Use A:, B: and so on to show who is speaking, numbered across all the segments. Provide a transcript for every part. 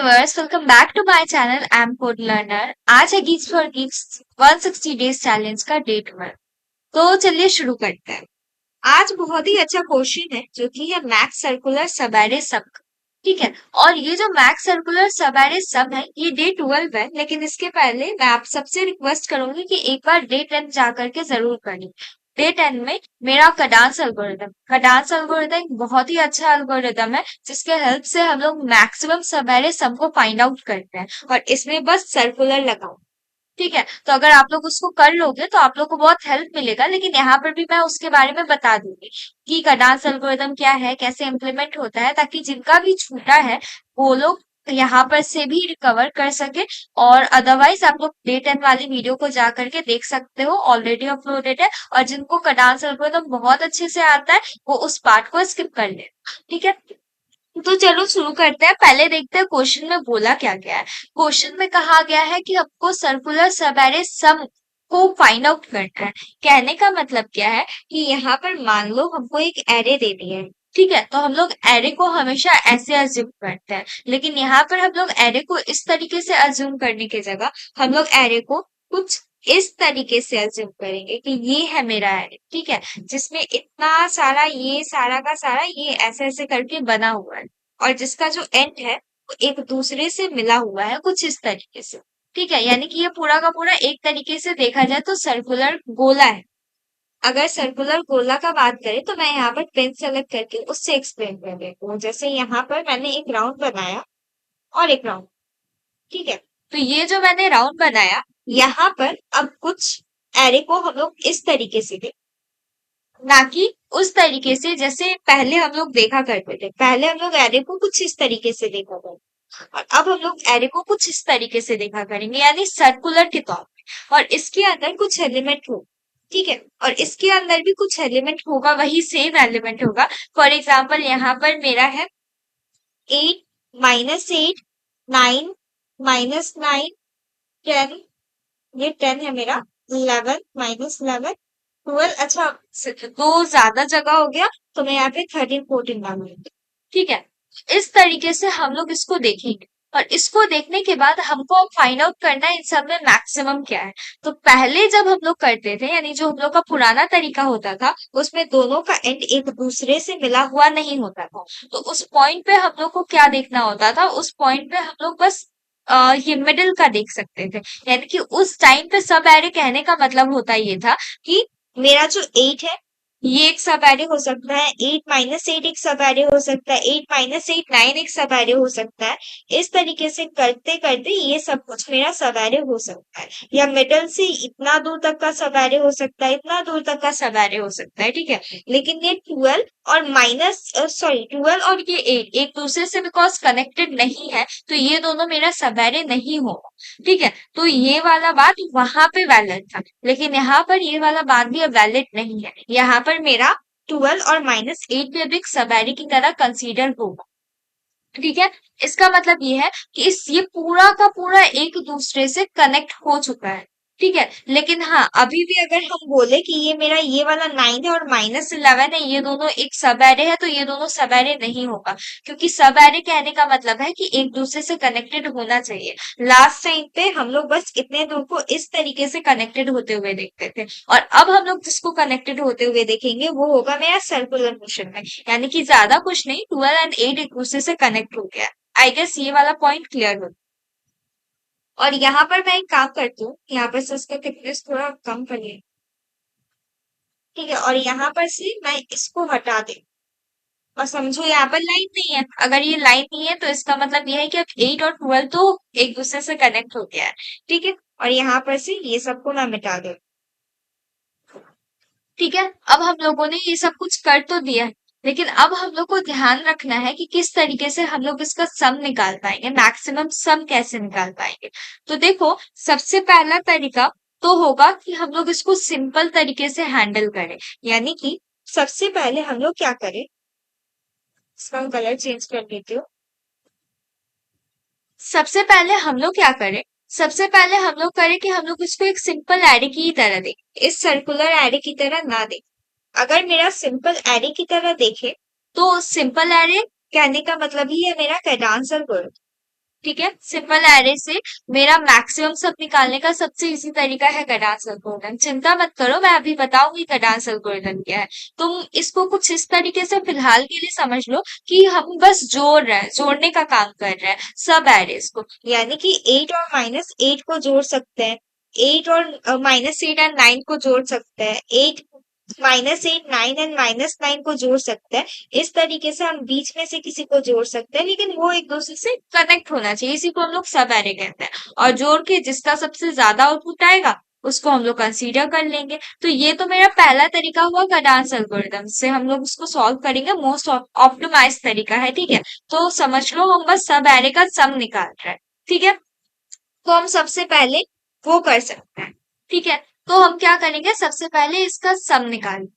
A: Viewers, welcome back to my channel. I am Code Learner. आज है Geeks for Geeks 160 days challenge का day 12। तो चलिए शुरू करते हैं। आज बहुत ही अच्छा क्वेश्चन है जो कि है मैक्स सर्कुलर सबैरे सब। ठीक है। और ये जो मैक्स सर्कुलर सबैरे सब है ये डे 12 है, लेकिन इसके पहले मैं आप सबसे रिक्वेस्ट करूंगी कि एक बार डे 10 जा करके जरूर पढ़ें। डे 10 में मेरा कडांस एल्गोरिथम बहुत ही अच्छा एल्गोरिथम है, जिसके हेल्प से हम लोग मैक्सिमम सबैरे सबको फाइंड आउट करते हैं और इसमें बस सर्कुलर लगाओ। ठीक है। तो अगर आप लोग उसको कर लोगे तो आप लोग को बहुत हेल्प मिलेगा, लेकिन यहाँ पर भी मैं उसके बारे में बता दूंगी कि कडांस एल्गोरिथम क्या है, कैसे इम्प्लीमेंट होता है, ताकि जिनका भी छूटा है वो लोग यहाँ पर से भी रिकवर कर सके। और अदरवाइज आप लोग डे 10 वाली वीडियो को जा करके देख सकते हो, ऑलरेडी अपलोडेड है। और जिनको कडांस एल्गोरिथम बहुत अच्छे से आता है वो उस पार्ट को स्किप कर ले। ठीक है। तो चलो शुरू करते हैं। पहले देखते हैं क्वेश्चन में बोला क्या गया है। क्वेश्चन में कहा गया है कि आपको सर्कुलर सबैरे सम को फाइंड आउट करना है। कहने का मतलब क्या है कि यहाँ पर मान लो हमको एक एरे दे दी है। ठीक है। तो हम लोग एरे को हमेशा ऐसे अज्यूम करते हैं, लेकिन यहाँ पर हम लोग एरे को इस तरीके से अज्यूम करने की जगह हम लोग एरे को कुछ इस तरीके से अज्यूम करेंगे कि ये है मेरा एरे। ठीक है। जिसमें इतना सारा, ये सारा का सारा ये ऐसे ऐसे करके बना हुआ है, और जिसका जो एंड है वो एक दूसरे से मिला हुआ है कुछ इस तरीके से। ठीक है। यानी कि ये पूरा का पूरा एक तरीके से देखा जाए तो सर्कुलर गोला है। अगर सर्कुलर गोला का बात करें तो मैं यहाँ पर पेन सेलेक्ट करके उससे एक्सप्लेन कर देती हूँ। जैसे यहाँ पर मैंने एक राउंड बनाया और एक राउंड। ठीक है। तो ये जो मैंने राउंड बनाया, यहाँ पर अब कुछ एरे को हम लोग इस तरीके से ना कि उस तरीके से जैसे पहले हम लोग देखा करते थे। पहले हम लोग एरे को कुछ इस तरीके से देखा करते, और अब हम लोग एरे को कुछ इस तरीके से देखा करेंगे, यानी सर्कुलर के तौर पे। और इसके अंदर कुछ एलिमेंट हो। ठीक है। और इसके अंदर भी कुछ एलिमेंट होगा, वही सेम एलिमेंट होगा। फॉर एग्जाम्पल यहाँ पर मेरा है 8 -8, 9 -9, 10। ये 10 है मेरा। 11 -11, 12। अच्छा, दो ज्यादा जगह हो गया तो मैं यहाँ पे 13 14 डालूंगी। ठीक है। इस तरीके से हम लोग इसको देखेंगे, और इसको देखने के बाद हमको अब फाइंड आउट करना है इन सब में मैक्सिमम क्या है। तो पहले जब हम लोग करते थे, यानी जो हम लोग का पुराना तरीका होता था, उसमें दोनों का एंड एक दूसरे से मिला हुआ नहीं होता था। तो उस पॉइंट पे हम लोग को क्या देखना होता था, उस पॉइंट पे हम लोग बस ये मिडिल का देख सकते थे। यानी कि उस टाइम पे सब एरे कहने का मतलब होता ये था कि मेरा जो 8 है ये एक सब एरे हो सकता है, 8 -8 एक सब एरे हो सकता है, 8 -8 9 एक सब एरे हो सकता है। इस तरीके से करते करते ये सब कुछ मेरा सब एरे हो सकता है, या मिडल से इतना दूर तक का सब एरे हो सकता है, इतना दूर तक का सब एरे हो सकता है। ठीक है। लेकिन ये 12 और सॉरी 12 और ये 8 एक दूसरे से बिकॉज कनेक्टेड नहीं है, तो ये दोनों मेरा सब एरे नहीं होगा। ठीक है। तो ये वाला बात वहां पे वैलिड था, लेकिन यहाँ पर ये वाला बात भी अब वैलिड नहीं है। यहाँ पर मेरा 12 और -8 भी अब एक सबएरे की तरह कंसीडर होगा। ठीक है। इसका मतलब ये है कि इस ये पूरा का पूरा एक दूसरे से कनेक्ट हो चुका है। ठीक है। लेकिन हाँ, अभी भी अगर हम बोले कि ये मेरा ये वाला 9 है और -11 है, ये दोनों एक सब एरे है, तो ये दोनों सब एरे नहीं होगा। क्योंकि सब एरे कहने का मतलब है कि एक दूसरे से कनेक्टेड होना चाहिए। लास्ट टाइम पे हम लोग बस इतने दूर को इस तरीके से कनेक्टेड होते हुए देखते थे, और अब हम लोग जिसको कनेक्टेड होते हुए देखेंगे वो होगा मेरा सर्कुलर मोशन में। यानी कि ज्यादा कुछ नहीं, 12 एंड 8 एक दूसरे से कनेक्ट हो गया। आई गेस ये वाला पॉइंट क्लियर हो। और यहाँ पर मैं एक काम करती हूँ, यहाँ पर से उसका थिकनेस थोड़ा कम करिए। ठीक है। और यहाँ पर से मैं इसको हटा दे, और समझो यहाँ पर लाइन नहीं है। अगर ये लाइन नहीं है तो इसका मतलब ये है कि अब 8 और 12 तो एक दूसरे से कनेक्ट हो गया है। ठीक है। और यहाँ पर से ये सबको मैं मिटा दे। ठीक है। अब हम लोगों ने ये सब कुछ कर तो दिया है, लेकिन अब हम लोग को ध्यान रखना है कि किस तरीके से हम लोग इसका सम निकाल पाएंगे, मैक्सिमम सम कैसे निकाल पाएंगे। तो देखो, सबसे पहला तरीका तो होगा कि हम लोग इसको सिंपल तरीके से हैंडल करें। यानी कि सबसे पहले हम लोग क्या करें, इसका कलर चेंज कर देती हूँ। सबसे पहले हम लोग क्या करें, सबसे पहले हम लोग करें कि हम लोग इसको एक सिंपल एरे की तरह देखें, इस सर्कुलर एरे की तरह ना देखें। अगर मेरा सिंपल एरे की तरह देखे तो सिंपल एरे कहने का मतलब ही है मेरा कैडांस एल्गोरिथम। ठीक है। सिंपल एरे से मेरा मैक्सिमम सब निकालने का सबसे इजी तरीका है कटास एल्गोरिथम। चिंता मत करो, मैं अभी बताऊंगी कटास एल्गोरिथम क्या है। तुम इसको कुछ इस तरीके से फिलहाल के लिए समझ लो कि हम बस जोड़ रहे हैं, जोड़ने का काम कर रहे हैं सब एरेज को। यानी कि 8 और -8 को जोड़ सकते हैं, 8 और -8 एंड 9 को जोड़ सकते हैं, 8 -8 9 एंड -9 को जोड़ सकते हैं। इस तरीके से हम बीच में से किसी को जोड़ सकते हैं, लेकिन वो एक दूसरे से कनेक्ट होना चाहिए। इसी को हम लोग सब एरे कहते हैं। और जोड़ के जिसका सबसे ज्यादा आउटपुट आएगा उसको हम लोग कंसीडर कर लेंगे। तो ये तो मेरा पहला तरीका हुआ कडांस एल्गोरिथम से हम लोग उसको सॉल्व करेंगे, मोस्ट ऑप्टिमाइज तरीका है। ठीक है, तो समझ लो हम बस सब एरे का सम निकाल रहे हैं। ठीक है, तो हम सबसे पहले वो कर सकते हैं। ठीक है, तो हम क्या करेंगे, सबसे पहले इसका सम निकालें।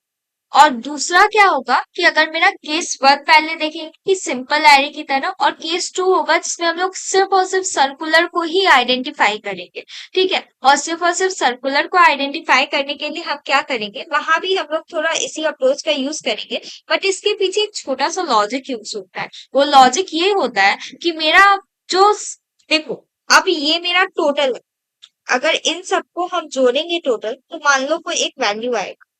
A: और दूसरा क्या होगा कि अगर मेरा केस वन पहले देखेंगे कि सिंपल एरे की तरह, और केस टू होगा जिसमें हम लोग सिर्फ और सिर्फ सर्कुलर को ही आइडेंटिफाई करेंगे। ठीक है, और सिर्फ सर्कुलर को आइडेंटिफाई करने के लिए हम क्या करेंगे, वहां भी हम लोग थोड़ा इसी अप्रोच का यूज करेंगे। बट इसके पीछे एक छोटा सा लॉजिक यूज होता है। वो लॉजिक ये होता है कि मेरा जो देखो, अब ये मेरा टोटल है। अगर इन सबको हम जोड़ेंगे टोटल, तो मान लो कोई एक वैल्यू आएगा।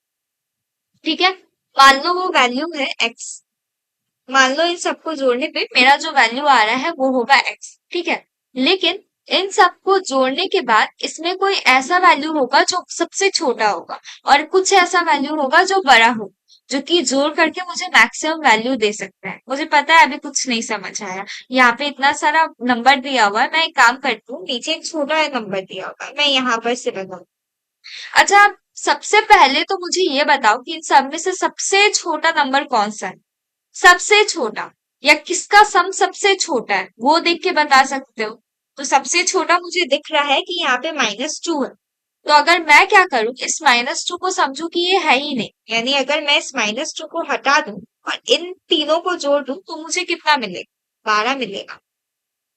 A: ठीक है, मान लो वो वैल्यू है x। मान लो इन सबको जोड़ने पे मेरा जो वैल्यू आ रहा है वो होगा x। ठीक है, लेकिन इन सबको जोड़ने के बाद इसमें कोई ऐसा वैल्यू होगा जो सबसे छोटा होगा, और कुछ ऐसा वैल्यू होगा जो बड़ा हो, जो कि जोड़ करके मुझे मैक्सिमम वैल्यू दे सकता है। मुझे पता है अभी कुछ नहीं समझ आया, यहाँ पे इतना सारा नंबर दिया हुआ है। मैं एक काम करती हूँ, नीचे एक छोटा नंबर दिया हुआ है, मैं यहाँ पर से लगाऊं। अच्छा, सबसे पहले तो मुझे ये बताओ कि इन सब में से सबसे छोटा नंबर कौन सा है। सबसे छोटा, या किसका सम सबसे छोटा है, वो देख के बता सकते हो। तो सबसे छोटा मुझे दिख रहा है कि यहाँ पे -2 है। तो अगर मैं क्या करूं, इस -2 को समझू कि ये है ही नहीं, यानी अगर मैं इस -2 को हटा दूं और इन तीनों को जोड़ दूं, तो मुझे कितना मिलेगा, 12 मिलेगा।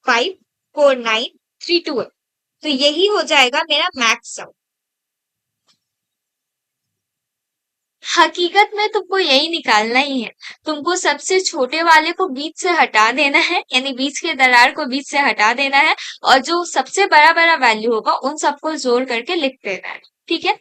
A: 5 4 9 3 2 है। तो यही हो जाएगा मेरा मैक्स सम। हकीकत में तुमको यही निकालना ही है। तुमको सबसे छोटे वाले को बीच से हटा देना है, यानी बीच के दरार को बीच से हटा देना है, और जो सबसे बड़ा बड़ा वैल्यू होगा उन सबको जोड़ करके लिख देना है। ठीक है,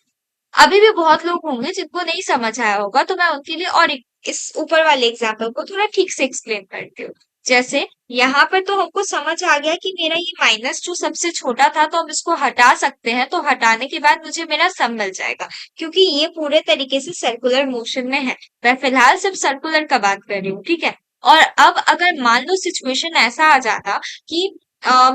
A: अभी भी बहुत लोग होंगे जिनको नहीं समझ आया होगा, तो मैं उनके लिए और इस ऊपर वाले एग्जाम्पल को थोड़ा ठीक से एक्सप्लेन करती हूँ। जैसे यहाँ पर तो हमको समझ आ गया कि मेरा ये -2 सबसे छोटा था, तो हम इसको हटा सकते हैं। तो हटाने के बाद मुझे मेरा सम मिल जाएगा, क्योंकि ये पूरे तरीके से सर्कुलर मोशन में है। मैं फिलहाल सिर्फ सर्कुलर का बात कर रही हूँ। ठीक है, और अब अगर मान लो सिचुएशन ऐसा आ जाता कि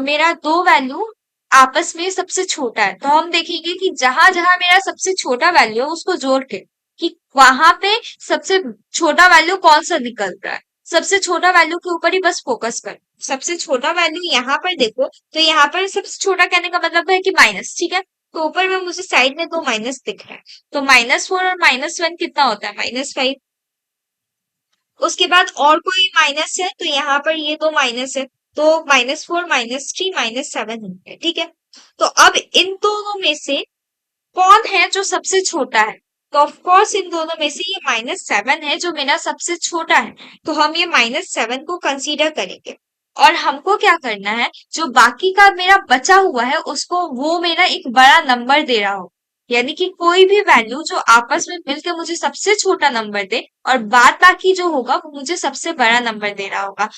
A: मेरा दो वैल्यू आपस में सबसे छोटा है, तो हम देखेंगे कि जहां जहां मेरा सबसे छोटा वैल्यू है उसको जोड़ के, कि वहां पे सबसे छोटा वैल्यू कौन सा निकल रहा है। सबसे छोटा वैल्यू के ऊपर ही बस फोकस कर। सबसे छोटा वैल्यू यहाँ पर देखो, तो यहाँ पर सबसे छोटा कहने का मतलब है कि माइनस। ठीक है, तो ऊपर में मुझे साइड में दो माइनस दिख रहा है, तो -4 और -1 कितना होता है, -5। उसके बाद और कोई माइनस है, तो यहाँ पर ये दो माइनस है, तो -4 -3 -7 है। ठीक है, तो अब इन दोनों में से कौन है जो सबसे छोटा है, तो ऑफ कोर्स इन दोनों में से ये -7 है जो मेरा सबसे छोटा है। तो हम ये -7 को कंसीडर करेंगे, और हमको क्या करना है, जो बाकी का मेरा बचा हुआ है उसको वो मेरा एक बड़ा नंबर दे रहा हो। यानी कि कोई भी वैल्यू जो आपस में मिलकर मुझे सबसे छोटा नंबर दे, और बाद बाकी जो होगा वो मुझे सबसे बड़ा नंबर दे रहा होगा।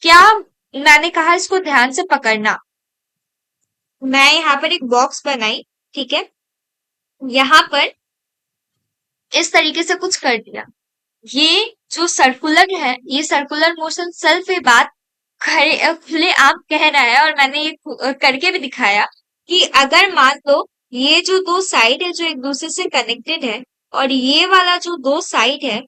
A: क्या मैंने कहा, इसको ध्यान से पकड़ना। मैं यहाँ पर एक बॉक्स बनाई। ठीक है, यहाँ पर इस तरीके से कुछ कर दिया। ये जो सर्कुलर है, ये सर्कुलर मोशन सेल्फ ये बात खुले आम कह रहा है, और मैंने ये करके भी दिखाया कि अगर मान लो ये जो दो साइड है जो एक दूसरे से कनेक्टेड है, और ये वाला जो दो साइड है,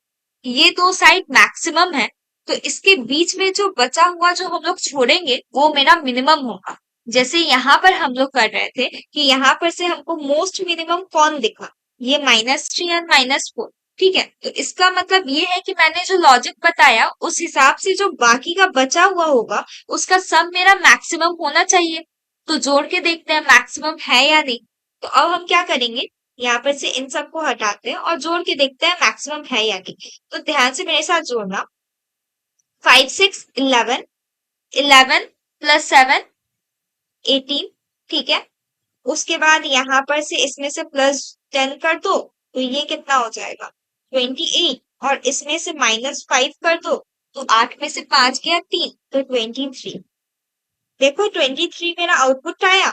A: ये दो साइड मैक्सिमम है, तो इसके बीच में जो बचा हुआ जो हम लोग छोड़ेंगे वो मेरा मिनिमम होगा। जैसे यहाँ पर हम लोग कर रहे थे कि यहाँ पर से हमको मोस्ट मिनिमम कौन दिखा, ये -3 और -4। ठीक है, तो इसका मतलब ये है कि मैंने जो लॉजिक बताया उस हिसाब से जो बाकी का बचा हुआ होगा उसका सम मेरा मैक्सिमम होना चाहिए। तो जोड़ के देखते हैं मैक्सिमम है या नहीं। तो अब हम क्या करेंगे, यहाँ पर से इन सबको हटाते हैं और जोड़ के देखते हैं मैक्सिमम है या नहीं। तो ध्यान से मेरे साथ जोड़ना। 5 6 11, 11 + 7 18, ठीक है। उसके बाद यहाँ पर से इसमें से +10 कर दो तो ये कितना हो जाएगा 28, और इसमें से -5 कर दो तो 8 में से 5 गया 3 तो 23। देखो 23 मेरा आउटपुट आया।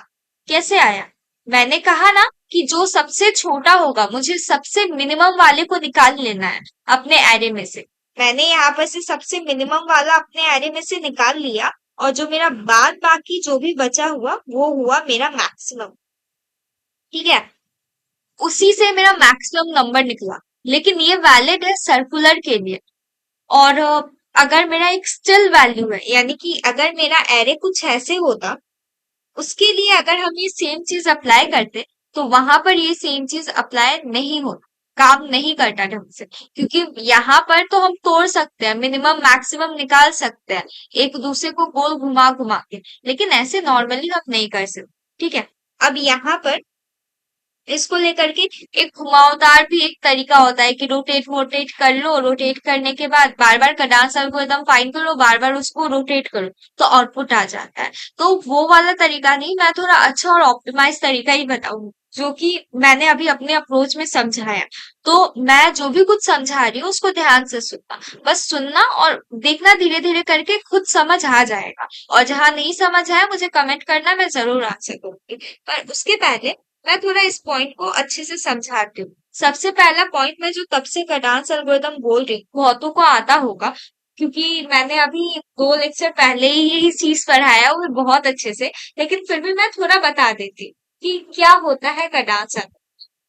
A: कैसे आया? मैंने कहा ना कि जो सबसे छोटा होगा मुझे सबसे मिनिमम वाले को निकाल लेना है अपने एरे में से। मैंने यहाँ पर से सबसे मिनिमम वाला अपने एरे में से निकाल लिया, और जो मेरा बाद बाकी जो भी बचा हुआ वो हुआ मेरा मैक्सिमम। ठीक है, उसी से मेरा मैक्सिमम नंबर निकला। लेकिन ये वैलिड है सर्कुलर के लिए। और अगर मेरा एक स्टिल वैल्यू है, यानी कि अगर मेरा एरे कुछ ऐसे होता, उसके लिए अगर हम ये सेम चीज अप्लाई करते तो वहां पर ये सेम चीज अप्लाई नहीं होता, काम नहीं करता ढंग से, क्योंकि यहाँ पर तो हम तोड़ सकते हैं, मिनिमम मैक्सिमम निकाल सकते हैं एक दूसरे को गोल घुमा घुमा के, लेकिन ऐसे नॉर्मली हम नहीं कर सकते। ठीक है, अब यहाँ पर इसको लेकर के एक घुमावदार भी एक तरीका होता है कि रोटेट वोटेट कर लो, रोटेट करने के बाद बार बार कडांस एल्गोरिथम फाइन करो, बार बार उसको रोटेट करो तो आउटपुट आ जाता है। तो वो वाला तरीका नहीं, मैं थोड़ा अच्छा और ऑप्टिमाइज तरीका ही बताऊंगी जो कि मैंने अभी अपने अप्रोच में समझाया। तो मैं जो भी कुछ समझा रही हूँ उसको ध्यान से सुनना, बस सुनना और देखना, धीरे धीरे करके खुद समझ आ जाएगा। और जहां नहीं समझ आया मुझे कमेंट करना, मैं जरूर आंसर करूंगी। पर उसके पहले मैं थोड़ा इस पॉइंट को अच्छे से समझाती हूँ। सबसे पहला पॉइंट मैं जो तब से कटान्स एल्गोरिथम बोल रही हूँ बहुतों को आता होगा, क्योंकि मैंने अभी 2 लेक्चर पहले ही ये चीज पढ़ाया हुआ है बहुत अच्छे से, लेकिन फिर भी मैं थोड़ा बता देती हूँ कि क्या होता है कटान्स।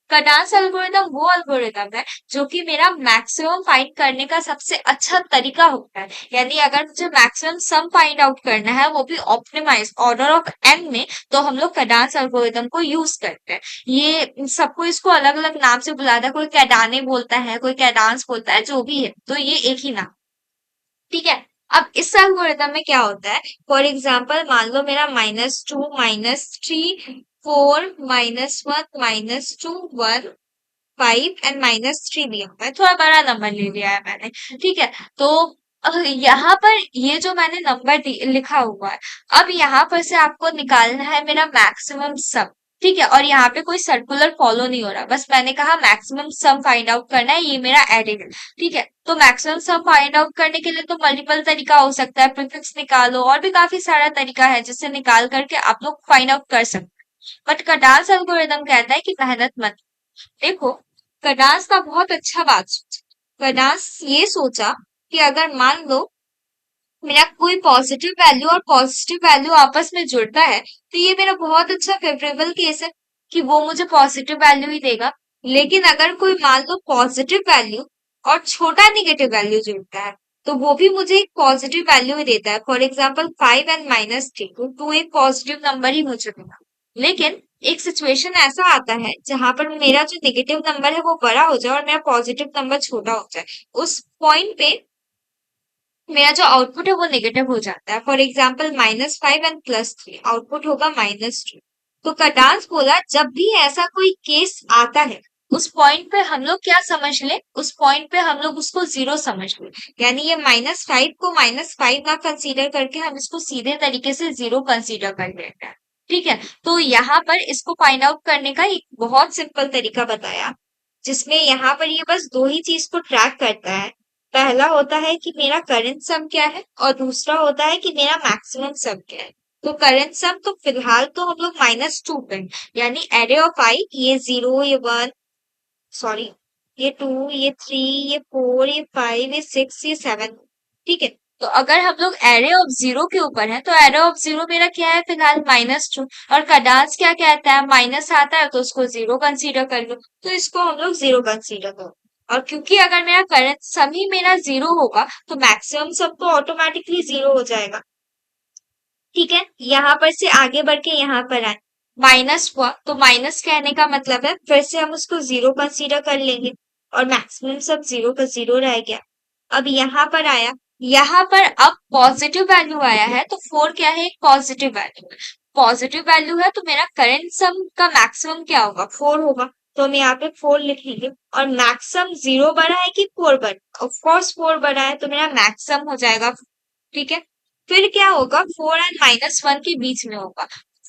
A: कटान्स एल्गोरिथम वो एल्गोरिथम है जो कि मेरा मैक्सिमम फाइंड करने का सबसे अच्छा तरीका होता है। यानी अगर मुझे मैक्सिमम सम फाइंड आउट करना है, वो भी ऑप्टिमाइज ऑर्डर ऑफ एन में, तो हम लोग कटान्स एल्गोरिथम को यूज करते हैं। ये सबको इसको अलग अलग नाम से बुलाता है, कोई कैडाने बोलता है, कोई कैडांस बोलता है, जो भी है तो ये एक ही नाम। ठीक है, अब इस एल्गोरिथम में क्या होता है, फॉर एग्जाम्पल मान लो मेरा -2 -3 4 -1 -2 1 5 एंड -3 दिया हुआ है, थोड़ा बड़ा नंबर ले लिया है मैंने। ठीक है, तो यहाँ पर ये जो मैंने नंबर लिखा हुआ है, अब यहाँ पर से आपको निकालना है मेरा मैक्सिमम सम। ठीक है, और यहाँ पे कोई सर्कुलर फॉलो नहीं हो रहा, बस मैंने कहा मैक्सिमम सम फाइंड आउट करना है, ये मेरा एरे है। ठीक है, तो मैक्सिमम सम फाइंड आउट करने के लिए तो मल्टीपल तरीका हो सकता है, प्रीफिक्स निकालो, और भी काफी सारा तरीका है जिससे निकाल करके आप लोग फाइंड आउट कर सकते हैं। बट कटास एल्गोरिथम कहता है कि मेहनत मत। देखो, कडास का बहुत अच्छा बात सोचा। कडास ये सोचा कि अगर मान लो मेरा कोई पॉजिटिव वैल्यू और पॉजिटिव वैल्यू आपस में जुड़ता है, तो ये मेरा बहुत अच्छा फेवरेबल केस है कि वो मुझे पॉजिटिव वैल्यू ही देगा। लेकिन अगर कोई मान लो पॉजिटिव वैल्यू और छोटा निगेटिव वैल्यू जुड़ता है, तो वो भी मुझे एक पॉजिटिव वैल्यू ही देता है। फॉर एग्जाम्पल 5 एंड -3, तो एक पॉजिटिव नंबर ही मुझे देगा। लेकिन एक सिचुएशन ऐसा आता है जहां पर मेरा जो नेगेटिव नंबर है वो बड़ा हो जाए और मेरा पॉजिटिव नंबर छोटा हो जाए। उस पॉइंट पे मेरा जो आउटपुट है वो नेगेटिव हो जाता है। फॉर एग्जाम्पल -5 एंड +3 आउटपुट होगा -2। तो कटान्स बोला जब भी ऐसा कोई केस आता है, उस पॉइंट पे हम लोग क्या समझ ले, उस पॉइंट पे हम लोग उसको 0 समझ ले। यानी ये -5 को -5 ना कंसीडर करके हम इसको सीधे तरीके से 0 कंसीडर कर लेते हैं। ठीक है, तो यहाँ पर इसको फाइंड आउट करने का एक बहुत सिंपल तरीका बताया, जिसमें यहाँ पर ये बस दो ही चीज को ट्रैक करता है। पहला होता है कि मेरा करंट सम क्या है, और दूसरा होता है कि मेरा मैक्सिमम सम क्या है। तो करंट सम तो फिलहाल तो हम लोग -2 पे, यानी एरे ऑफ आई, ये 0 ये 1 सॉरी ये 2 ये 3 ये 4 ये 5 ये 6 ये 7। ठीक है, तो अगर हम लोग एरे ऑफ 0 के ऊपर है, तो एरे ऑफ 0 मेरा क्या है फिलहाल -2। और कडास क्या कहता है, माइनस आता है तो उसको 0 कंसीडर कर लो, तो इसको हम लोग 0 कंसीडर करो। और क्योंकि अगर मेरा करंट सम ही मेरा 0 होगा, तो मैक्सिमम सम तो ऑटोमेटिकली 0 हो जाएगा। ठीक है, यहाँ पर से आगे बढ़ के यहाँ पर आए, माइनस हुआ तो माइनस कहने का मतलब है फिर से हम उसको 0 कंसीडर कर लेंगे, और मैक्सिमम सब 0 का 0 रह गया। अब यहाँ पर आया, यहाँ पर अब पॉजिटिव वैल्यू आया है, तो 4 क्या है, एक पॉजिटिव वैल्यू है। पॉजिटिव वैल्यू है तो मेरा करंट सम का मैक्सिमम क्या होगा, 4 होगा। तो हम यहाँ पे 4 लिख लीजिए, और मैक्सिमम 0 बड़ा है कि 4 बड़ा, ऑफ कोर्स 4 बड़ा है, तो मेरा मैक्सिमम हो जाएगा। ठीक है, फिर क्या होगा, 4 एंड -1 के बीच में होगा।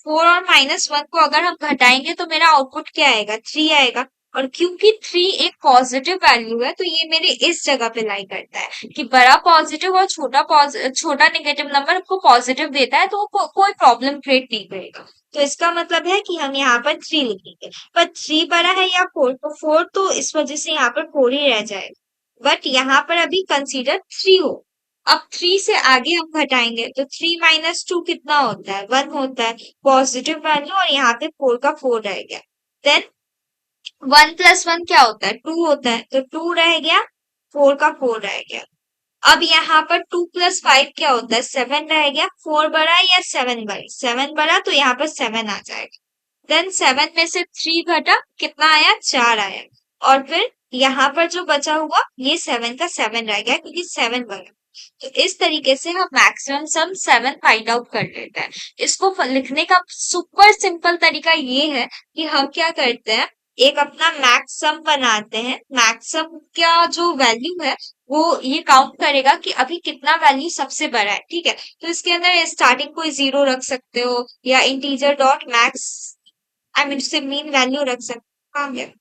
A: 4 और -1 को अगर हम घटाएंगे तो मेरा आउटपुट क्या आएगा, 3 आएगा। और क्योंकि 3 एक पॉजिटिव वैल्यू है तो ये मेरे इस जगह पे लाई करता है कि बड़ा पॉजिटिव और छोटा नेगेटिव नंबर हमको पॉजिटिव देता है, तो वो कोई प्रॉब्लम क्रिएट नहीं करेगा। तो इसका मतलब है कि हम यहाँ पर 3 लिखेंगे, पर 3 बड़ा है या 4, तो 4 तो इस वजह से यहाँ पर 4 ही रह जाएगा। बट यहाँ पर अभी कंसीडर 3 हो। अब 3 से आगे हम घटाएंगे तो 3 -2 कितना होता है, 1 होता है, पॉजिटिव वैल्यू, और यहाँ पे 4 का 4 रह गया। देन 1 + 1 क्या होता है, 2 होता है, तो 2 रह गया, 4 का 4 रह गया। अब यहाँ पर 2 + 5 क्या होता है, 7 रह गया। 4 बड़ा या 7 बड़ा, 7 बड़ा, तो यहाँ पर 7 आ जाएगा। देन 7 में से 3 घटा, कितना आया, 4 आया। और फिर यहाँ पर जो बचा हुआ ये 7 का 7 रह गया क्योंकि 7 बड़ा। तो इस तरीके से हम मैक्सिमम सम 7 फाइंड आउट कर लेते हैं। इसको लिखने का सुपर सिंपल तरीका ये है कि हम क्या करते हैं, एक अपना मैक्स सम बनाते हैं। मैक्स सम का जो वैल्यू है वो ये काउंट करेगा कि अभी कितना वैल्यू सबसे बड़ा है, ठीक है। तो इसके अंदर स्टार्टिंग कोई 0 रख सकते हो, या integer dot max, I mean उससे मीन वैल्यू रख सकते हो,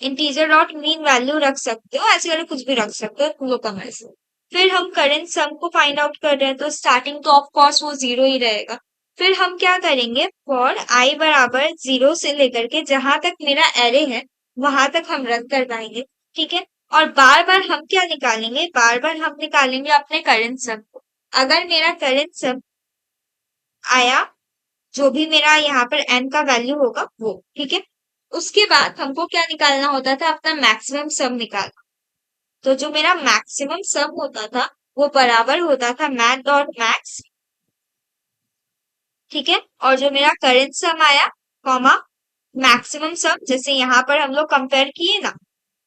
A: इंटीजर डॉट मीन वैल्यू रख सकते हो, ऐसे करके कुछ भी रख सकते हो, तुम लोग का मैसेज। फिर हम करेंट सम को फाइंड आउट कर रहे हैं तो स्टार्टिंग तो ऑफ कोर्स वो 0 ही रहेगा। फिर हम क्या करेंगे, फॉर आई बराबर 0 से लेकर के जहां तक मेरा एरे है वहां तक हम रन कर पाएंगे, ठीक है। और बार बार हम क्या निकालेंगे, बार बार हम निकालेंगे अपने करेंट सम को। अगर मेरा करेंट सम आया, जो भी मेरा यहाँ पर एन का वैल्यू होगा वो, ठीक है। उसके बाद हमको क्या निकालना होता था, अपना मैक्सिमम सम निकालना। तो जो मेरा मैक्सिमम सम होता था वो बराबर होता था मैथ डॉट मैक्स, ठीक है। और जो मेरा करंट सम आया, कॉमा मैक्सिमम सम, जैसे यहाँ पर हम लोग कंपेयर किए ना,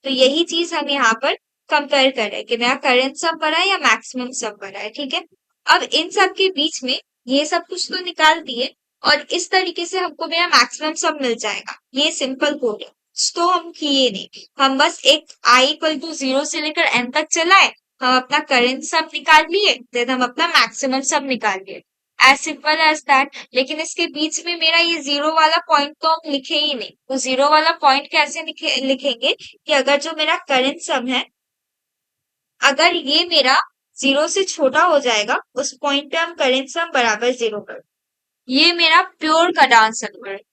A: तो यही चीज हम यहाँ पर कंपेयर कर रहे हैं कि मेरा करंट सम बड़ा है या मैक्सिमम सम बड़ा है, ठीक है। अब इन सब के बीच में ये सब कुछ तो निकाल दिए, और इस तरीके से हमको मेरा मैक्सिमम सम मिल जाएगा। ये सिंपल कोड है, तो हम किए नहीं, हम बस एक आई इक्वल टू 0 से लेकर एन तक चलाए, हम अपना करंट सम निकाल लिए, देन हम अपना मैक्सिमम सम निकाल लिए, एज सिंपल एज दैट। लेकिन इसके बीच में मेरा ये 0 वाला पॉइंट तो हम लिखे ही नहीं। तो 0 वाला पॉइंट कैसे लिखेंगे कि अगर जो मेरा करंट सम है, अगर ये मेरा 0 से छोटा हो जाएगा, उस पॉइंट पे हम करंट सम बराबर 0 कर, ये मेरा प्योर कडांस एल्गोरिथम,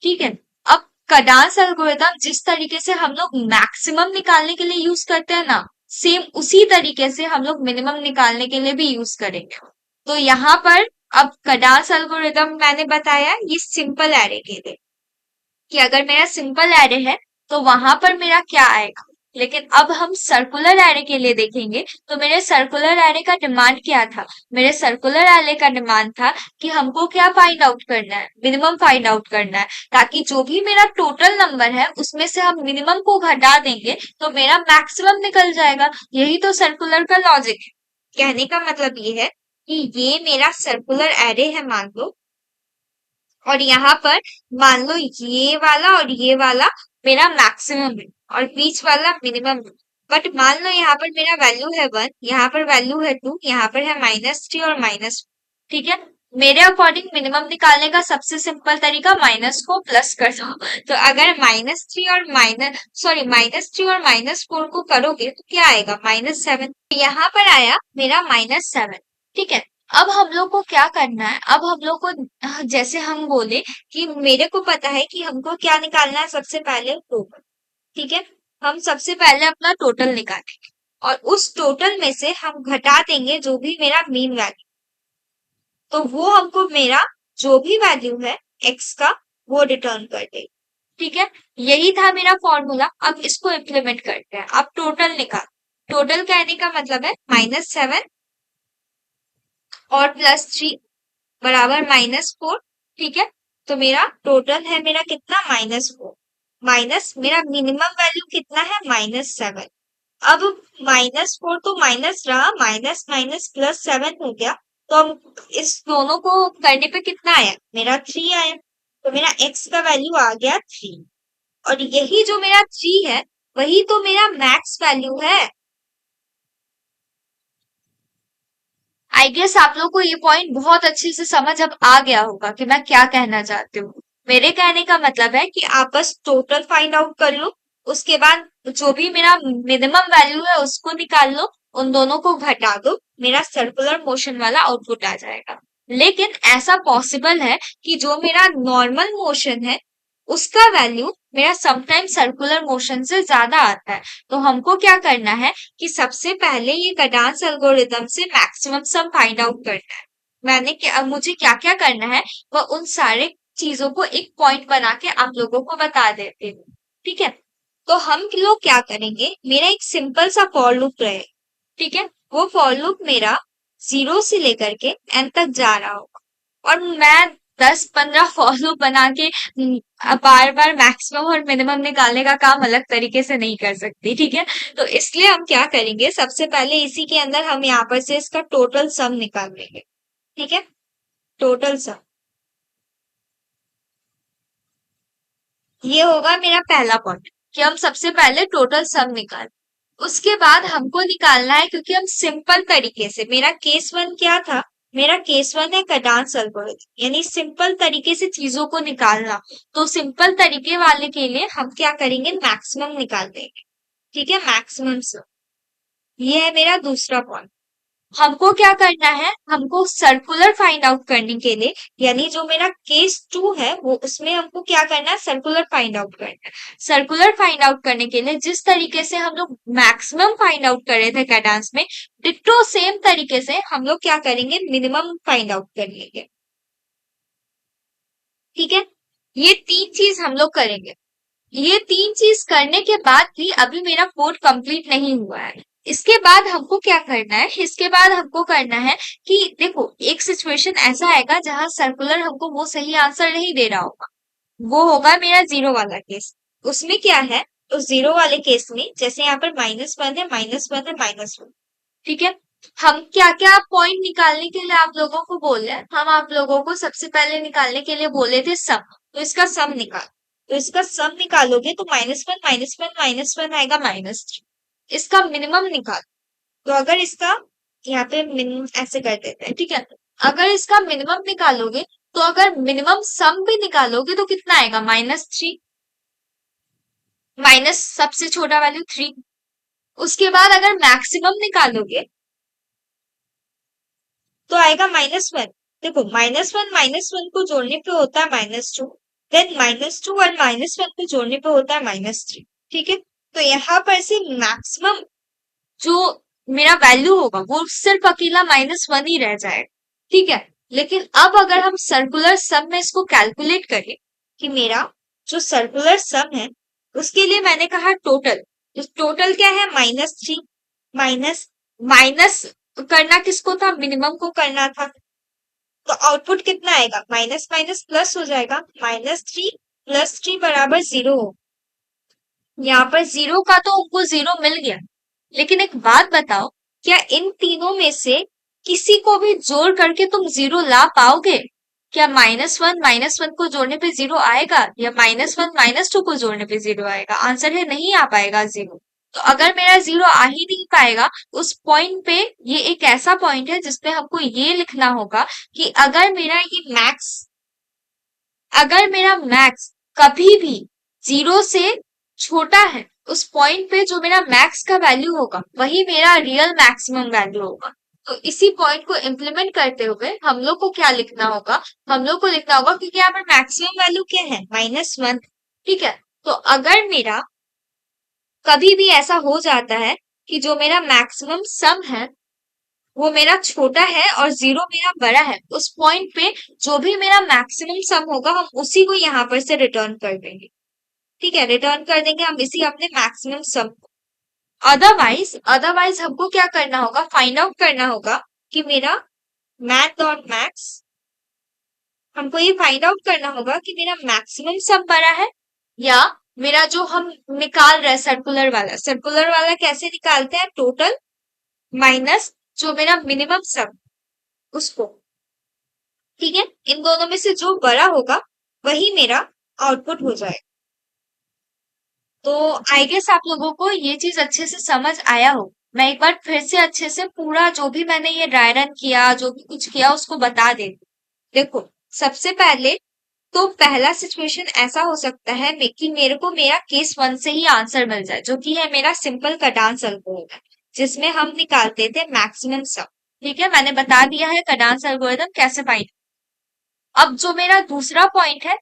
A: ठीक है। अब कडांस एल्गोरिथम जिस तरीके से हम लोग मैक्सिमम निकालने के लिए यूज करते हैं ना, सेम उसी तरीके से हम लोग मिनिमम निकालने के लिए भी यूज करेंगे। तो यहाँ पर अब कडांस एल्गोरिथम मैंने बताया ये सिंपल एरे के लिए, कि अगर मेरा सिंपल एरे है तो वहां पर मेरा क्या आएगा। लेकिन अब हम सर्कुलर एरे के लिए देखेंगे, तो मेरे सर्कुलर एरे का डिमांड क्या था, मेरे सर्कुलर एरे का डिमांड था कि हमको क्या फाइंड आउट करना है, मिनिमम फाइंड आउट करना है, ताकि जो भी मेरा टोटल नंबर है उसमें से हम मिनिमम को घटा देंगे तो मेरा मैक्सिमम निकल जाएगा। यही तो सर्कुलर का लॉजिक है। कहने का मतलब ये है कि ये मेरा सर्कुलर एरे है मान लो, और यहाँ पर मान लो ये वाला और ये वाला मेरा मैक्सिमम है और बीच वाला मिनिमम है। बट मान लो यहाँ पर मेरा वैल्यू है 1, यहाँ पर वैल्यू है 2, यहाँ पर है -3 और -, ठीक है। मेरे अकॉर्डिंग मिनिमम निकालने का सबसे सिंपल तरीका माइनस को प्लस कर दो। तो अगर -3 और -4 को करोगे तो क्या आएगा, -7। यहाँ पर आया मेरा -7, ठीक है। अब हम लोग को क्या करना है, अब हम लोग को जैसे हम बोले कि मेरे को पता है कि हमको क्या निकालना है, सबसे पहले टोटल, ठीक है। हम सबसे पहले अपना टोटल निकालेंगे और उस टोटल में से हम घटा देंगे जो भी मेरा मीन वैल्यू, तो वो हमको मेरा जो भी वैल्यू है एक्स का वो रिटर्न कर देगा, ठीक है। यही था मेरा फॉर्मूला। अब इसको इम्प्लीमेंट करते हैं। अब टोटल निकाल, टोटल कहने का मतलब है -7 और +3 बराबर -4, ठीक है। तो मेरा टोटल है मेरा कितना, -4, माइनस मेरा मिनिमम वैल्यू कितना है, -7। अब -4 तो माइनस रहा, माइनस माइनस +7 हो गया, तो हम इस दोनों को करने पे कितना आया, मेरा 3 आया। तो मेरा x का वैल्यू आ गया 3, और यही जो मेरा 3 है वही तो मेरा मैक्स वैल्यू है। आई गेस आप लोग को ये पॉइंट बहुत अच्छे से समझ अब आ गया होगा कि मैं क्या कहना चाहती हूँ। मेरे कहने का मतलब है कि आप बस टोटल फाइंड आउट कर लो, उसके बाद जो भी मेरा मिनिमम वैल्यू है उसको निकाल लो, उन दोनों को घटा दो, मेरा सर्कुलर मोशन वाला आउटपुट आ जाएगा। लेकिन ऐसा पॉसिबल है कि जो मेरा नॉर्मल मोशन है उसका वैल्यू मेरा समटाइम सर्कुलर मोशन से ज्यादा आता है। तो हमको क्या करना है कि सबसे पहले ये कडांस एल्गोरिदम से मैक्सिमम सम फाइंड आउट करना है। मुझे क्या क्या करना है वह उन सारे चीजों को एक पॉइंट बना के आप लोगों को बता देती हूँ। ठीक है, तो हम लोग क्या करेंगे, मेरा एक सिंपल सा फॉर लूप रहे। ठीक है, वो फॉर लूप मेरा 0 से लेकर के एन तक जा रहा होगा, और मैं 10-15 फॉर लूप बना के बार बार मैक्सिमम और मिनिमम निकालने का काम अलग तरीके से नहीं कर सकती। ठीक है, तो इसलिए हम क्या करेंगे, सबसे पहले इसी के अंदर हम यहाँ पर से इसका टोटल सम निकाल लेंगे। ठीक है, टोटल सम ये होगा मेरा पहला पॉइंट, कि हम सबसे पहले टोटल सम निकाल। उसके बाद हमको निकालना है, क्योंकि हम सिंपल तरीके से, मेरा केस वन क्या था, मेरा केस वन है कडांस एल्गोरिथम, यानी सिंपल तरीके से चीजों को निकालना। तो सिंपल तरीके वाले के लिए हम क्या करेंगे, मैक्सिमम निकाल देंगे। ठीक है, मैक्सिमम सम, ये है मेरा दूसरा पॉइंट। हमको क्या करना है, हमको सर्कुलर फाइंड आउट करने के लिए, यानी जो मेरा केस टू है वो, उसमें हमको क्या करना है, सर्कुलर फाइंड आउट करना है। सर्कुलर फाइंड आउट करने के लिए जिस तरीके से हम लोग मैक्सिमम फाइंड आउट कर रहे थे कैडांस में, डिट्टो सेम तरीके से हम लोग क्या करेंगे, मिनिमम फाइंड आउट कर लेंगे। ठीक है, ये तीन चीज हम लोग करेंगे। ये तीन चीज करने के बाद भी अभी मेरा कोड कंप्लीट नहीं हुआ है। इसके बाद हमको क्या करना है, इसके बाद हमको करना है कि देखो, एक सिचुएशन ऐसा आएगा जहां सर्कुलर हमको वो सही आंसर नहीं दे रहा होगा। वो होगा मेरा जीरो वाला केस। उसमें क्या है, उस जीरो वाले केस में जैसे यहाँ पर -1 है, -1 है, -1। ठीक है, हम क्या क्या पॉइंट निकालने के लिए आप लोगों को बोले, हम आप लोगों को सबसे पहले निकालने के लिए बोले थे सम। तो इसका सम निकाल, तो इसका सम निकालोगे तो -1 -1 आएगा -3। इसका मिनिमम निकाल, तो अगर इसका, यहाँ पे मिनिमम ऐसे कर देते हैं। ठीक है, अगर इसका मिनिमम निकालोगे, तो अगर मिनिमम सम भी निकालोगे तो कितना आएगा, -3, माइनस सबसे छोटा वैल्यू 3। उसके बाद अगर मैक्सिमम निकालोगे तो आएगा -1। देखो, -1 को जोड़ने पे होता है -2, देन -2 और -1 को जोड़ने पे होता है -3। ठीक है, तो यहाँ पर से मैक्सिमम जो मेरा वैल्यू होगा वो सिर्फ अकेला -1 ही रह जाएगा। ठीक है, लेकिन अब अगर हम सर्कुलर सम में इसको कैलकुलेट करें, कि मेरा जो सर्कुलर सम है उसके लिए मैंने कहा टोटल, तो टोटल क्या है, -3। माइनस माइनस करना किसको था, मिनिमम को करना था। तो आउटपुट कितना आएगा, माइनस माइनस प्लस हो जाएगा, -3 + 3 = 0। यहाँ पर 0 का तो उनको 0 मिल गया। लेकिन एक बात बताओ, क्या इन तीनों में से किसी को भी जोड़ करके तुम 0 ला पाओगे? क्या -1 को जोड़ने पे 0 आएगा, या -1 -2 को जोड़ने पे 0 आएगा? आंसर है नहीं आ पाएगा 0। तो अगर मेरा 0 आ ही नहीं पाएगा उस पॉइंट पे, ये एक ऐसा पॉइंट है जिसपे हमको ये लिखना होगा कि अगर मेरा मैक्स कभी भी 0 से छोटा है, उस पॉइंट पे जो मेरा मैक्स का वैल्यू होगा वही मेरा रियल मैक्सिमम वैल्यू होगा। तो इसी पॉइंट को इम्प्लीमेंट करते हुए हम लोग को क्या लिखना होगा, हम लोग को लिखना होगा, क्योंकि यहाँ पर मैक्सिमम वैल्यू क्या है, -1। ठीक है, तो अगर मेरा कभी भी ऐसा हो जाता है कि जो मेरा मैक्सिमम सम है वो मेरा छोटा है और 0 मेरा बड़ा है, उस पॉइंट पे जो भी मेरा मैक्सिमम सम होगा हम उसी को यहाँ पर से रिटर्न कर देंगे। ठीक है, रिटर्न कर देंगे हम इसी अपने मैक्सिमम सम को। अदरवाइज अदरवाइज हमको क्या करना होगा, फाइंड आउट करना होगा कि मेरा math.max, हमको ये फाइंड आउट करना होगा कि मेरा मैक्सिमम सम बड़ा है, या मेरा जो हम निकाल रहे हैं सर्कुलर वाला कैसे निकालते हैं, टोटल माइनस जो मेरा मिनिमम सम, उसको। ठीक है, इन दोनों में से जो बड़ा होगा वही मेरा आउटपुट हो जाएगा। तो आई गेस आप लोगों को ये चीज अच्छे से समझ आया हो। मैं एक बार फिर से अच्छे से पूरा जो भी मैंने ये ड्राई रन किया, जो भी कुछ किया उसको बता देती हूँ। देखो, सबसे पहले तो पहला सिचुएशन ऐसा हो सकता है कि मेरे को मेरा केस वन से ही आंसर मिल जाए, जो कि है मेरा सिंपल कटान्स एल्गोरिथम, जिसमें हम निकालते थे मैक्सिमम सम। ठीक है, मैंने बता दिया है कटान्स एल्गोरिथम कैसे फाइंड। अब जो मेरा दूसरा पॉइंट है,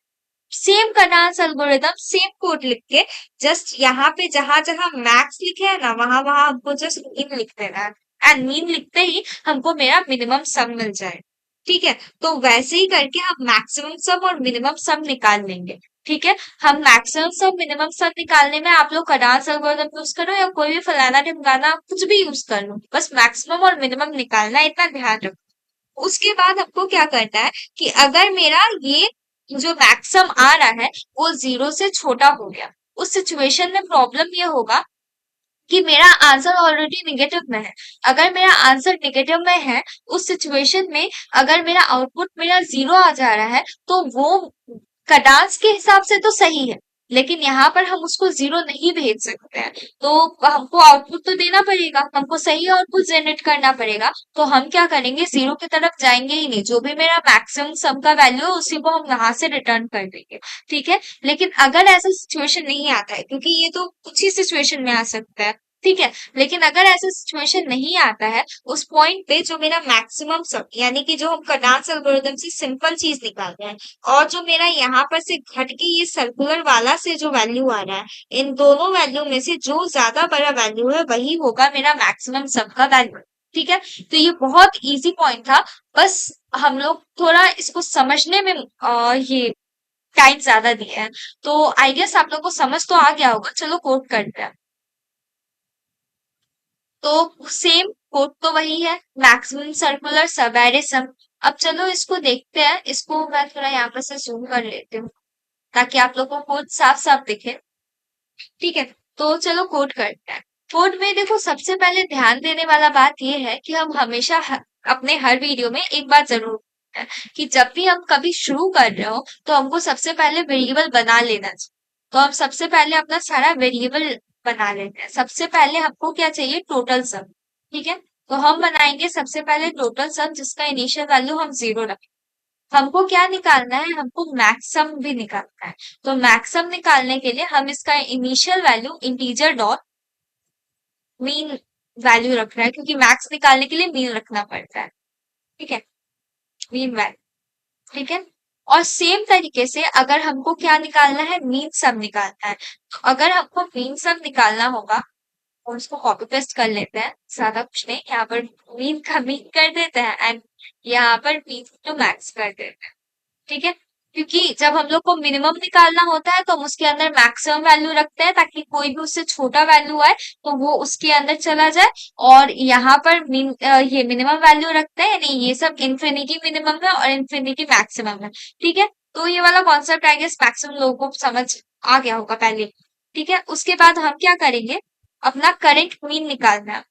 A: सेम कटान्स एल्गोरिथम सेम कोड लिख के जस्ट यहाँ पे जहां जहां मैक्स लिखे है ना, वहां वहां हमको जस्ट मीन लिख देना है, एंड मीन लिखते ही हमको मेरा मिनिमम सम मिल जाए। ठीक है, तो वैसे ही करके हम मैक्सिमम सम और मिनिमम सम निकाल लेंगे। ठीक है, हम मैक्सिमम सम मिनिमम सम निकालने में आप लोग कटान्स एल्गोरिथम यूज करो या कोई भी फलाना ढिमकाना कुछ भी यूज कर लो, बस मैक्सिमम और मिनिमम निकालना है, इतना ध्यान रखो। उसके बाद हमको क्या करना है कि अगर मेरा ये जो मैक्सिमम आ रहा है वो 0 से छोटा हो गया, उस सिचुएशन में प्रॉब्लम ये होगा कि मेरा आंसर ऑलरेडी नेगेटिव में है। अगर मेरा आंसर नेगेटिव में है, उस सिचुएशन में अगर मेरा आउटपुट मेरा 0 आ जा रहा है, तो वो कटान्स के हिसाब से तो सही है, लेकिन यहाँ पर हम उसको 0 नहीं भेज सकते हैं। तो हमको आउटपुट तो देना पड़ेगा, हमको सही आउटपुट जनरेट करना पड़ेगा। तो हम क्या करेंगे, 0 की तरफ जाएंगे ही नहीं, जो भी मेरा मैक्सिमम सम का वैल्यू है उसी को हम यहाँ से रिटर्न कर देंगे। ठीक है, लेकिन अगर ऐसा सिचुएशन नहीं आता है, क्योंकि ये तो कुछ ही सिचुएशन में आ सकता है। ठीक है, लेकिन अगर ऐसा सिचुएशन नहीं आता है, उस पॉइंट पे जो मेरा मैक्सिमम सम यानी कि जो हम कटान्स एल्गोरिथम से सिंपल चीज निकाल रहे हैं, और जो मेरा यहाँ पर से घट के ये सर्कुलर वाला से जो वैल्यू आ रहा है, इन दोनों वैल्यू में से जो ज्यादा बड़ा वैल्यू है वही होगा मेरा मैक्सिमम सम का वैल्यू। ठीक है, तो ये बहुत इजी पॉइंट था, बस हम लोग थोड़ा इसको समझने में ये टाइम ज्यादा दिए हैं। तो आई गेस आप लोग को समझ तो आ गया होगा, चलो कोड करते हैं। तो सेम कोड तो वही है, मैक्सिमम सर्कुलर सब एरे सम। अब चलो इसको देखते हैं, इसको मैं थोड़ा यहाँ पर से जूम कर लेती हूँ ताकि आप लोगों को कोड साफ साफ दिखे। ठीक है, तो चलो कोड करते हैं। कोड में देखो, सबसे पहले ध्यान देने वाला बात ये है कि हम हमेशा अपने हर वीडियो में एक बात जरूर करते हैं कि जब भी हम कभी शुरू कर रहे हो तो हमको सबसे पहले वेरिएबल बना लेना चाहिए। तो हम सबसे पहले अपना सारा वेरिएबल बना लेते हैं। सबसे पहले हमको क्या चाहिए, टोटल सम। ठीक है, तो हम बनाएंगे सबसे पहले टोटल सम, जिसका इनिशियल वैल्यू हम 0 रखें। हमको क्या निकालना है, हमको मैक्सम भी निकालना है। तो मैक्सम निकालने के लिए हम इसका initial value integer dot mean value रख रहा है, क्योंकि मैक्स निकालने के लिए मीन रखना पड़ता है। ठीक है, मीन वैल्यू। ठीक है, और सेम तरीके से अगर हमको क्या निकालना है, मीन सम निकालना है। तो अगर हमको मीन सम निकालना होगा, और उसको कॉपी पेस्ट कर लेते हैं, ज्यादा कुछ नहीं, यहाँ पर मीन का मीन कर देते हैं एंड यहाँ पर मीन टू मैक्स कर देते हैं। ठीक है, क्योंकि जब हम लोग को मिनिमम निकालना होता है तो हम उसके अंदर मैक्सिमम वैल्यू रखते हैं, ताकि कोई भी उससे छोटा वैल्यू आए तो वो उसके अंदर चला जाए। और यहाँ पर ये मिनिमम वैल्यू रखते हैं, यानी ये सब इन्फिनिटी मिनिमम है और इन्फिनिटी मैक्सिमम है। ठीक है, तो ये वाला कॉन्सेप्ट आई गेस मैक्सिमम लोगों को समझ आ गया होगा पहले। ठीक है, उसके बाद हम क्या करेंगे, अपना करेंट मीन निकालना है।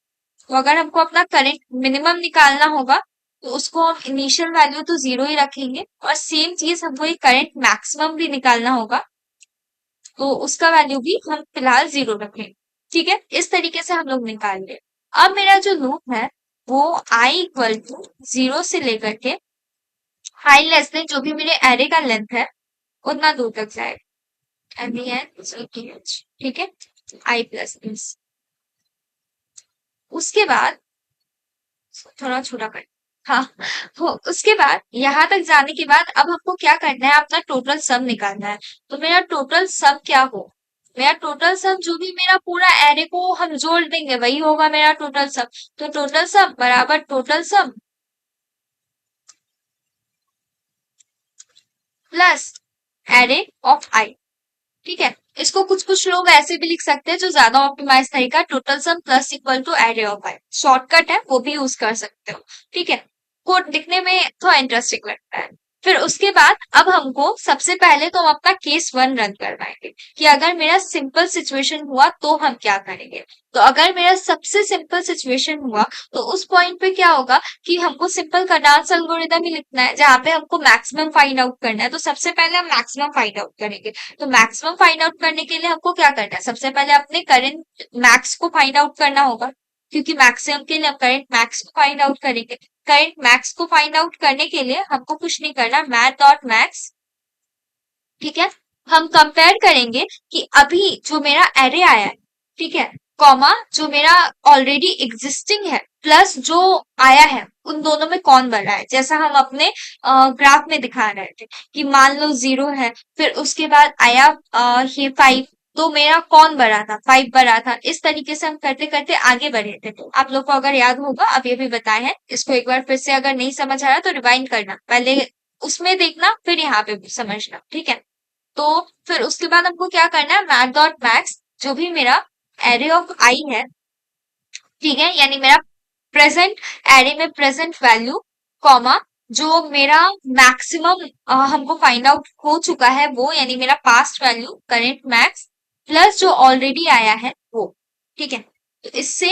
A: तो अगर हमको अपना करेंट मिनिमम निकालना होगा, तो उसको हम इनिशियल वैल्यू तो 0 ही रखेंगे, और सेम चीज हमको ये करंट मैक्सिमम भी निकालना होगा, तो उसका वैल्यू भी हम फिलहाल 0 रखेंगे। ठीक है, इस तरीके से हम लोग निकाल ले। अब मेरा जो लूप है वो आई इक्वल टू 0 से लेकर के आई लेस देन जो भी मेरे एरे का लेंथ है उतना दूर तक जाएगा, ठीक है, आई प्लस मीन्स। उसके बाद थोड़ा छोटा कर, हाँ, तो उसके बाद यहाँ तक जाने के बाद अब हमको क्या करना है, अपना टोटल सम निकालना है। तो मेरा टोटल सम क्या हो, मेरा टोटल सम जो भी मेरा पूरा एरे को हम जोड़ देंगे वही होगा मेरा टोटल सम। तो टोटल सम बराबर total sum plus array of i. ठीक है, इसको कुछ कुछ लोग ऐसे भी लिख सकते हैं, जो ज्यादा ऑप्टिमाइज तरीका, total sum plus equal to array of i, shortcut है, वो भी यूज कर सकते हो। ठीक है, कोड दिखने में थोड़ा इंटरेस्टिंग लगता है। फिर उसके बाद अब हमको सबसे पहले तो हम अपना केस वन रन करवाएंगे कि अगर मेरा सिंपल सिचुएशन हुआ तो हम क्या करेंगे। तो अगर मेरा सबसे सिंपल सिचुएशन हुआ, तो उस पॉइंट पे क्या होगा कि हमको सिंपल कटान्स एल्गोरिथम ही लिखना है, जहाँ पे हमको मैक्सिमम फाइंड आउट करना है। तो सबसे पहले हम मैक्सिमम फाइंड आउट करेंगे। तो मैक्सिमम फाइंड आउट करने के लिए हमको क्या करना है, सबसे पहले अपने करंट मैक्स को फाइंड आउट करना होगा। क्योंकि मैक्सिमम के लिए हम करंट मैक्स को फाइंड आउट करेंगे। करंट मैक्स को फाइंड आउट करने के लिए हमको कुछ नहीं करना, मैथ डॉट मैक्स, ठीक है, हम कंपेयर करेंगे कि अभी जो मेरा एरे आया है, ठीक है, कॉमा जो मेरा ऑलरेडी एग्जिस्टिंग है प्लस जो आया है, उन दोनों में कौन बड़ा है। जैसा हम अपने ग्राफ में दिखा रहे थे कि मान लो 0 है, फिर उसके बाद आया ये 5, तो मेरा कौन बड़ा था, 5 बड़ा था। इस तरीके से हम करते करते आगे बढ़े थे। आप लोग को अगर याद होगा, अब ये भी बताए हैं, इसको एक बार फिर से अगर नहीं समझ आ रहा तो रिवाइंड करना, पहले उसमें देखना फिर यहाँ पे समझना, ठीक है। तो फिर उसके बाद हमको क्या करना है, मैथ डॉट मैक्स, जो भी मेरा एरे ऑफ आई है, ठीक है, यानी मेरा प्रेजेंट एरे में प्रेजेंट वैल्यू, कॉमा जो मेरा मैक्सिमम हमको फाइंड आउट हो चुका है वो, यानी मेरा past value current max, plus जो ऑलरेडी आया है वो, ठीक है। तो इससे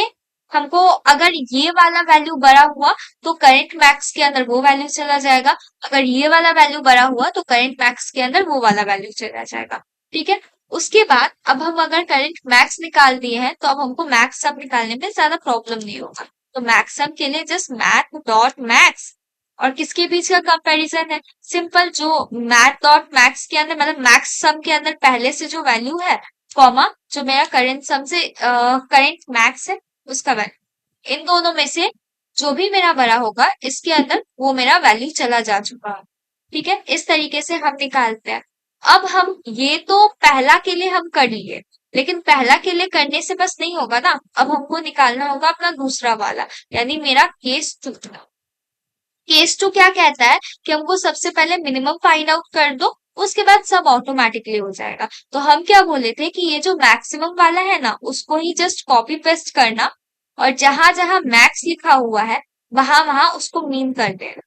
A: हमको अगर ये वाला वैल्यू बड़ा हुआ तो करेंट मैक्स के अंदर वो वैल्यू चला जाएगा, अगर ये वाला वैल्यू बड़ा हुआ तो करेंट मैक्स के अंदर वो वाला वैल्यू चला जाएगा, ठीक है। उसके बाद अब हम अगर करंट मैक्स निकाल दिए हैं तो अब हमको मैक्स सम निकालने में ज्यादा प्रॉब्लम नहीं होगा। तो मैक्स सम के लिए जस्ट मैथ डॉट मैक्स, और किसके बीच का कंपैरिजन है, सिंपल, जो मैथ डॉट मैक्स के अंदर मतलब मैक्स सम के अंदर पहले से जो वैल्यू है, कॉमा जो मेरा करंट सम से करंट मैक्स है उसका वैल्यू, इन दोनों में से जो भी मेरा बड़ा होगा इसके अंदर वो मेरा वैल्यू चला जा चुका है, ठीक है। इस तरीके से हम निकालते हैं। अब हम ये तो पहला के लिए हम कर लिए, लेकिन पहला के लिए करने से बस नहीं होगा ना, अब हमको निकालना होगा अपना दूसरा वाला, यानी मेरा केस 2। केस 2 क्या कहता है कि हमको सबसे पहले मिनिमम फाइंड आउट कर दो, उसके बाद सब ऑटोमेटिकली हो जाएगा। तो हम क्या बोले थे कि ये जो मैक्सिमम वाला है ना, उसको ही जस्ट कॉपी पेस्ट करना, और जहां जहां मैक्स लिखा हुआ है वहां वहां उसको मीन कर देना,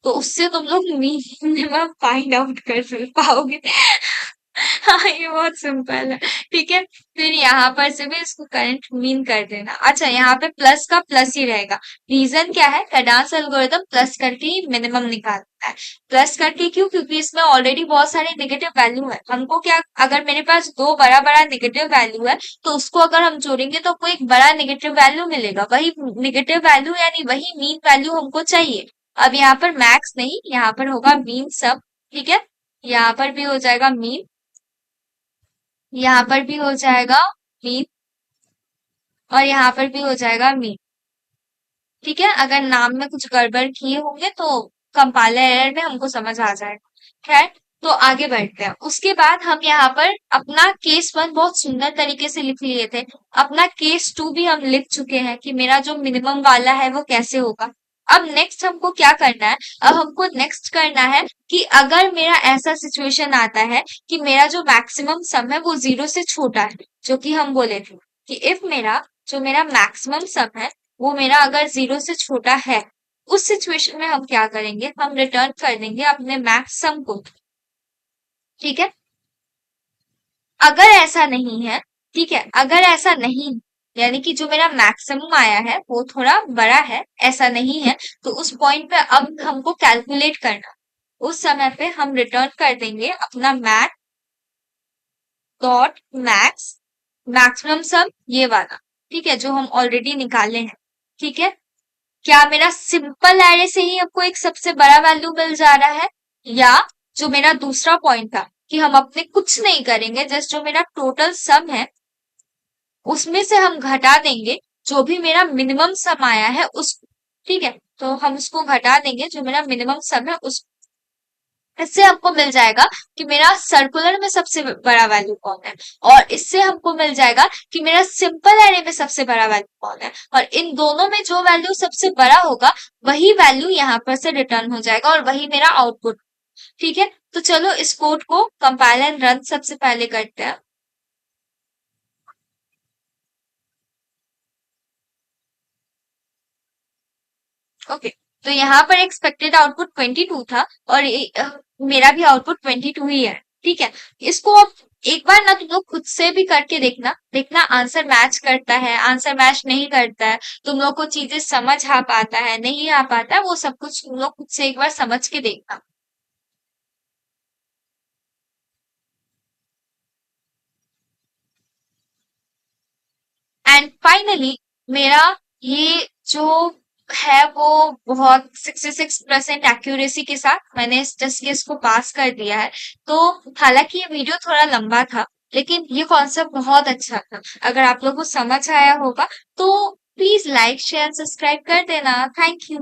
A: तो उससे तुम लोग मिनिमम फाइंड आउट कर पाओगे। हाँ, ये बहुत सिंपल है, ठीक है। फिर यहाँ पर से भी इसको करंट मीन कर देना। अच्छा, यहाँ पे प्लस का प्लस ही रहेगा। रीजन क्या है, कैडांस एल्गोरिथम प्लस करके ही मिनिमम निकालता है। प्लस करके क्यों, क्योंकि इसमें ऑलरेडी बहुत सारे नेगेटिव वैल्यू है। हमको क्या, अगर मेरे पास दो बड़ा बड़ा नेगेटिव वैल्यू है तो उसको अगर हम जोड़ेंगे तो हमको एक बड़ा नेगेटिव वैल्यू मिलेगा, वही नेगेटिव वैल्यू यानी वही मीन वैल्यू हमको चाहिए। अब यहाँ पर मैक्स नहीं, यहाँ पर होगा मीन सब, ठीक है। यहाँ पर भी हो जाएगा मीन, यहाँ पर भी हो जाएगा मीन, और यहाँ पर भी हो जाएगा मीन, ठीक है। अगर नाम में कुछ गड़बड़ किए होंगे तो कंपाइलर एरर में हमको समझ आ जाएगा। खैर, तो आगे बढ़ते हैं। उसके बाद हम यहाँ पर अपना केस 1 बहुत सुंदर तरीके से लिख लिए थे, अपना केस 2 भी हम लिख चुके हैं कि मेरा जो मिनिमम वाला है वो कैसे होगा। अब नेक्स्ट हमको क्या करना है, अब हमको नेक्स्ट करना है कि अगर मेरा ऐसा सिचुएशन आता है कि मेरा जो मैक्सिमम सम है वो 0 से छोटा है, जो कि हम बोले थे कि इफ मेरा जो मेरा मैक्सिमम सम है वो मेरा अगर 0 से छोटा है, उस सिचुएशन में हम क्या करेंगे, हम रिटर्न कर देंगे अपने मैक्स सम को, ठीक है। अगर ऐसा नहीं है, ठीक है, अगर ऐसा नहीं, यानी कि जो मेरा मैक्सिमम आया है वो थोड़ा बड़ा है, ऐसा नहीं है, तो उस पॉइंट पे अब हमको कैलकुलेट करना, उस समय पे हम रिटर्न कर देंगे अपना मैथ डॉट मैक्स मैक्सिमम सम, ये वाला, ठीक है, जो हम ऑलरेडी निकाले हैं, ठीक है। क्या मेरा सिंपल एरे से ही आपको एक सबसे बड़ा वैल्यू मिल जा रहा है, या जो मेरा दूसरा पॉइंट था कि हम अपने कुछ नहीं करेंगे, जस्ट जो मेरा टोटल सम है उसमें से हम घटा देंगे जो भी मेरा मिनिमम सम आया है उस, ठीक है, तो हम उसको घटा देंगे जो मेरा मिनिमम सम है उस, इससे हमको मिल जाएगा कि मेरा सर्कुलर में सबसे बड़ा वैल्यू कौन है, और इससे हमको मिल जाएगा कि मेरा सिंपल एरे में सबसे बड़ा वैल्यू कौन है, और इन दोनों में जो वैल्यू सबसे बड़ा होगा वही वैल्यू यहाँ पर से रिटर्न हो जाएगा और वही मेरा आउटपुट, ठीक है। तो चलो इस कोड को कंपाइल एंड रन सबसे पहले करते हैं। ओके, तो यहाँ पर एक्सपेक्टेड आउटपुट 22 था, और मेरा भी आउटपुट 22 ही है, ठीक है। इसको अब एक बार ना तुम लोग खुद से भी करके देखना, देखना आंसर मैच करता है, आंसर मैच नहीं करता है, तुम लोग को चीजें समझ आ पाता है नहीं आ पाता है, वो सब कुछ तुम लोग खुद से एक बार समझ के देखना। एंड फाइनली मेरा ये जो है वो बहुत 66% एक्यूरेसी के साथ मैंने इस टेस्ट केस को पास कर दिया है। तो हालांकि ये वीडियो थोड़ा लंबा था, लेकिन ये कॉन्सेप्ट बहुत अच्छा था। अगर आप लोगों को समझ आया होगा तो प्लीज लाइक शेयर सब्सक्राइब कर देना। Thank you.